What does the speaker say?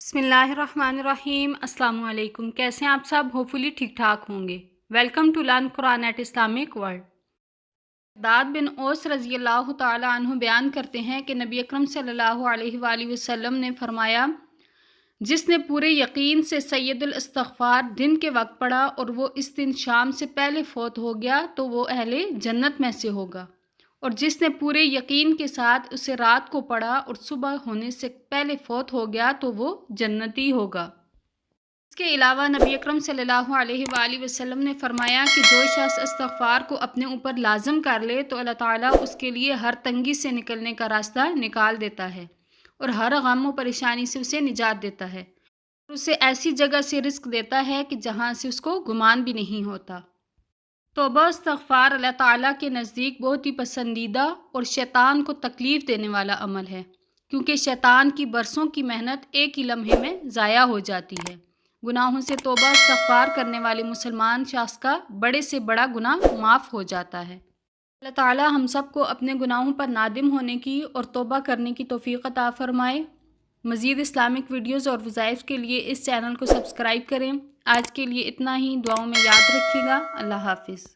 بسم اللہ الرحمن الرحیم۔ السلام علیکم، کیسے ہیں آپ سب؟ ہوپفلی ٹھیک ٹھاک ہوں گے۔ Welcome to learn Quran at Islamic world. داد بن اوس رضی اللہ تعالیٰ عنہ بیان کرتے ہیں کہ نبی اکرم صلی اللہ علیہ وآلہ وسلم نے فرمایا، جس نے پورے یقین سے سید الاستغفار دن کے وقت پڑھا اور وہ اس دن شام سے پہلے فوت ہو گیا تو وہ اہل جنت میں سے ہوگا، اور جس نے پورے یقین کے ساتھ اسے رات کو پڑھا اور صبح ہونے سے پہلے فوت ہو گیا تو وہ جنتی ہوگا۔ اس کے علاوہ نبی اکرم صلی اللہ علیہ وآلہ وسلم نے فرمایا کہ جو شخص استغفار کو اپنے اوپر لازم کر لے تو اللہ تعالیٰ اس کے لیے ہر تنگی سے نکلنے کا راستہ نکال دیتا ہے اور ہر غم و پریشانی سے اسے نجات دیتا ہے، اور اسے ایسی جگہ سے رزق دیتا ہے کہ جہاں سے اس کو گمان بھی نہیں ہوتا۔ توبہ و استغفار اللہ تعالیٰ کے نزدیک بہت ہی پسندیدہ اور شیطان کو تکلیف دینے والا عمل ہے، کیونکہ شیطان کی برسوں کی محنت ایک ہی لمحے میں ضائع ہو جاتی ہے۔ گناہوں سے توبہ استغفار کرنے والے مسلمان شخص کا بڑے سے بڑا گناہ معاف ہو جاتا ہے۔ اللہ تعالیٰ ہم سب کو اپنے گناہوں پر نادم ہونے کی اور توبہ کرنے کی توفیق عطا فرمائے۔ مزید اسلامک ویڈیوز اور وظائف کے لیے اس چینل کو سبسکرائب کریں۔ آج کے لیے اتنا ہی، دعاؤں میں یاد رکھیے گا۔ اللہ حافظ۔